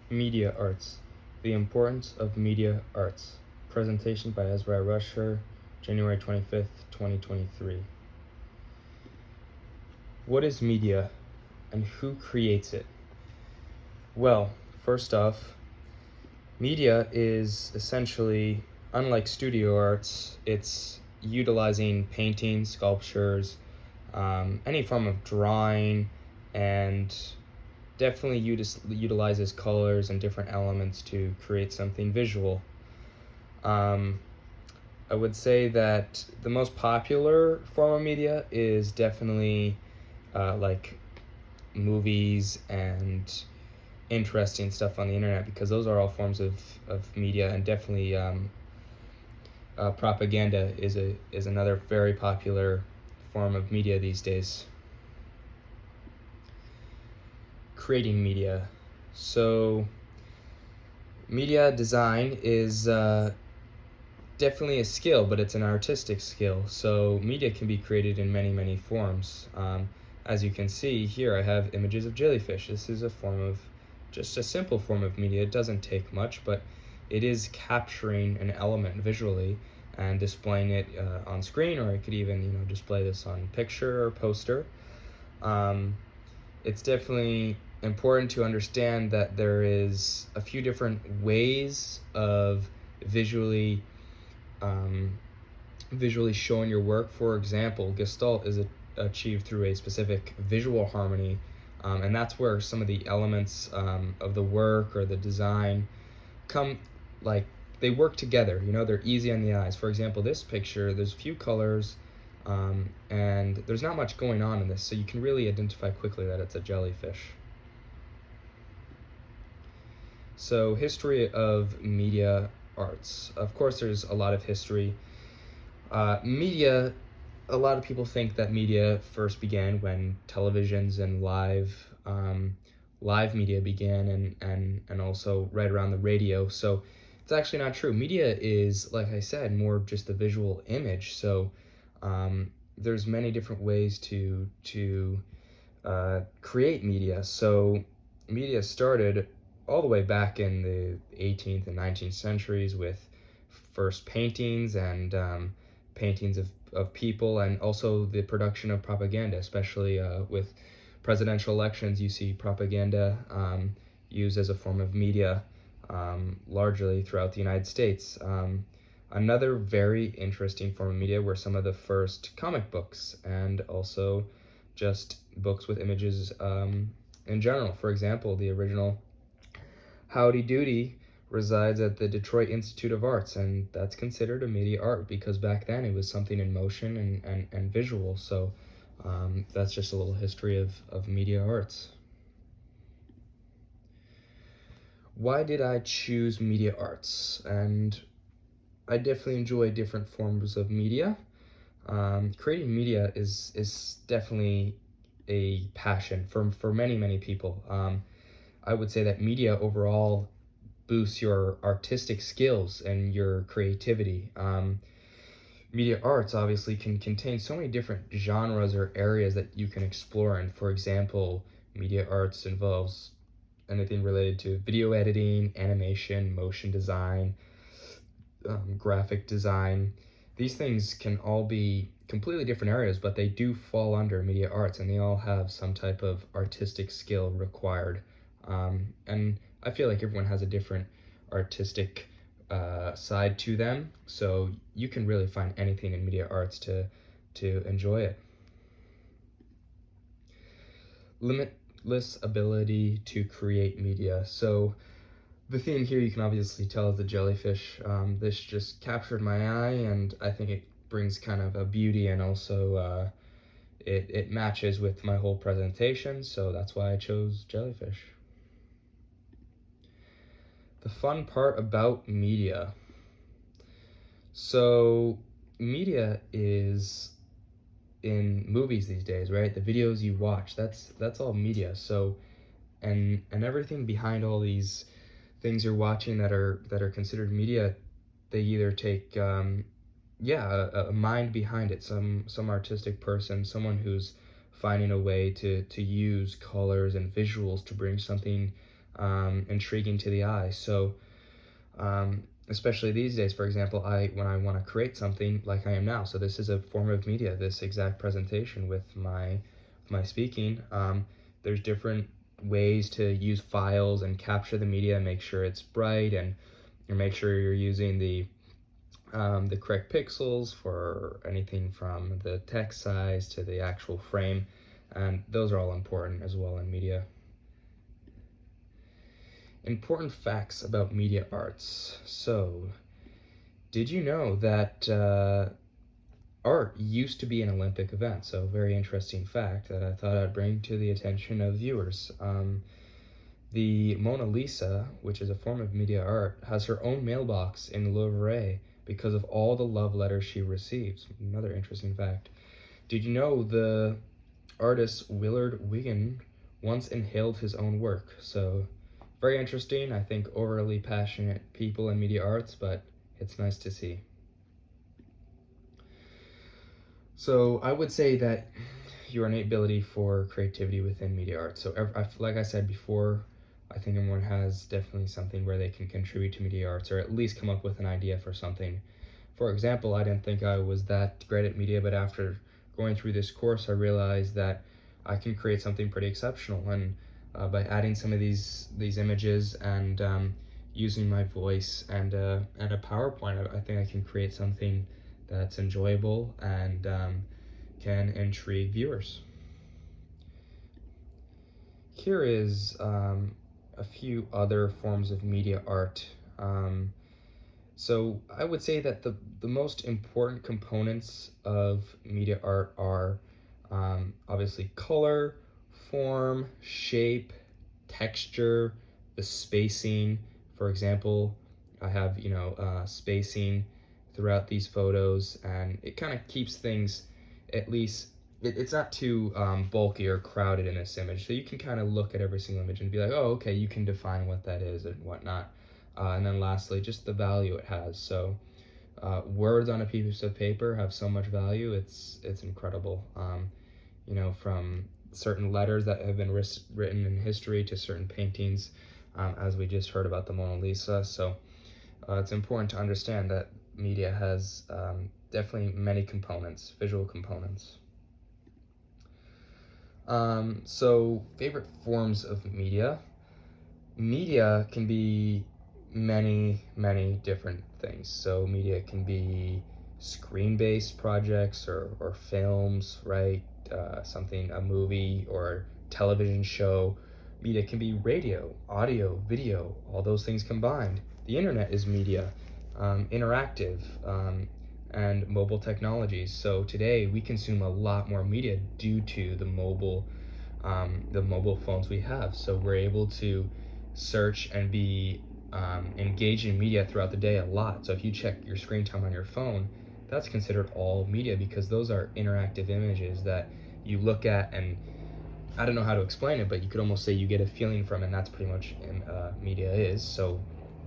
Media Arts, The Importance of Media Arts. Presentation by Ezra Rusher, January 25th, 2023. What is media and who creates it? Well, first off, media is essentially, unlike studio arts, it's utilizing painting, sculptures, any form of drawing, and definitely utilizes colors and different elements to create something visual. Um, I would say that the most popular form of media is definitely like movies and interesting stuff on the internet, because those are all forms of media, and definitely propaganda is another very popular form of media these days. Creating media. So media design is definitely a skill, but it's an artistic skill. So media can be created in many, many forms. As you can see here, I have images of jellyfish. This is a form of, just a simple form of media. It doesn't take much, but it is capturing an element visually and displaying it on screen, or I could even, display this on picture or poster. Um, it's definitely important to understand that there is a few different ways of visually um, visually showing your work. For example, Gestalt is achieved through a specific visual harmony, and that's where some of the elements of the work or the design come, like, they work together. They're easy on the eyes. For example, this picture, there's few colors, and there's not much going on in this, so you can really identify quickly that it's a jellyfish. So, history of media arts. Of course, there's a lot of history. Media, a lot of people think that media first began when televisions and live media began, and also right around the radio. So it's actually not true. Media is, like I said, more just the visual image. So there's many different ways to create media. So media started all the way back in the 18th and 19th centuries with first paintings and paintings of people, and also the production of propaganda, especially with presidential elections. You see propaganda used as a form of media largely throughout the United States. Another very interesting form of media were some of the first comic books, and also just books with images in general. For example, the original Howdy Doody resides at the Detroit Institute of Arts, and that's considered a media art because back then it was something in motion and visual. So that's just a little history of media arts. Why did I choose media arts? And I definitely enjoy different forms of media. Creating media is definitely a passion for many, many people. I would say that media overall boosts your artistic skills and your creativity. Media arts obviously can contain so many different genres or areas that you can explore. And for example, media arts involves anything related to video editing, animation, motion design, graphic design. These things can all be completely different areas, but they do fall under media arts, and they all have some type of artistic skill required. And I feel like everyone has a different artistic side to them, so you can really find anything in media arts to enjoy it. Limitless ability to create media. So the theme here, you can obviously tell, is the jellyfish. This just captured my eye, and I think it brings kind of a beauty, and also it matches with my whole presentation, so that's why I chose jellyfish. The fun part about media. So media is in movies these days, right? The videos you watch, that's all media. So and everything behind all these things you're watching that are considered media, they either take a mind behind it, some artistic person, someone who's finding a way to use colors and visuals to bring something intriguing to the eye. So especially these days, for example, when I want to create something like I am now, so this is a form of media, this exact presentation with my speaking. There's different ways to use files and capture the media and make sure it's bright, and make sure you're using the correct pixels for anything from the text size to the actual frame, and those are all important as well in media. Important facts about media arts. So, did you know that art used to be an Olympic event? So, very interesting fact that I thought I'd bring to the attention of viewers. The Mona Lisa, which is a form of media art, has her own mailbox in the Louvre because of all the love letters she receives. Another interesting fact. Did you know the artist Willard Wiggin once inhaled his own work? So, very interesting. I think overly passionate people in media arts, but it's nice to see. So I would say that your innate ability for creativity within media arts. So like I said before, I think everyone has definitely something where they can contribute to media arts, or at least come up with an idea for something. For example, I didn't think I was that great at media, but after going through this course, I realized that I can create something pretty exceptional. And by adding some of these images and using my voice and a PowerPoint, I think I can create something that's enjoyable and can intrigue viewers. Here is a few other forms of media art. So I would say that the most important components of media art are obviously color, form, shape, texture, the spacing. For example, I have spacing throughout these photos, and it kind of keeps things, at least it's not too bulky or crowded in this image, so you can kind of look at every single image and be like, oh, okay, you can define what that is and whatnot. And then lastly, just the value it has. So words on a piece of paper have so much value, it's incredible. From certain letters that have been written in history to certain paintings, as we just heard about the Mona Lisa. So it's important to understand that media has definitely many components, visual components. So favorite forms of media. Media can be many different things. So media can be screen-based projects or films, right? A movie or television show. Media can be radio, audio, video, all those things combined. The internet is media, interactive, and mobile technologies. So today we consume a lot more media due to the mobile phones we have. So we're able to search and be engaged in media throughout the day a lot. So if you check your screen time on your phone, that's considered all media, because those are interactive images that you look at, and I don't know how to explain it, but you could almost say you get a feeling from it, and that's pretty much media is. So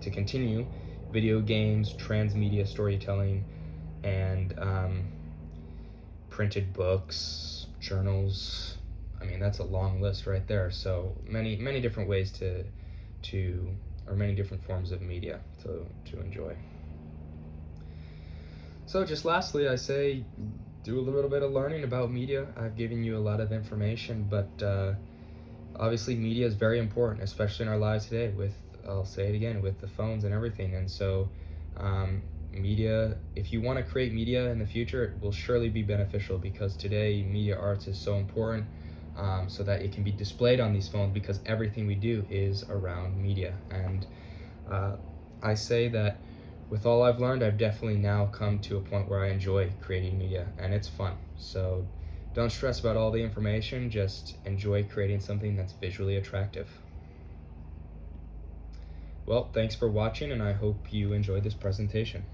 to continue, video games, transmedia storytelling, and printed books, journals. I mean, that's a long list right there. So many different ways or many different forms of media to enjoy. So just lastly, I say do a little bit of learning about media. I've given you a lot of information, but obviously media is very important, especially in our lives today I'll say it again, with the phones and everything. And so media, if you want to create media in the future, it will surely be beneficial, because today media arts is so important, so that it can be displayed on these phones, because everything we do is around media. And I say that with all I've learned, I've definitely now come to a point where I enjoy creating media, and it's fun. So don't stress about all the information, just enjoy creating something that's visually attractive. Well, thanks for watching, and I hope you enjoyed this presentation.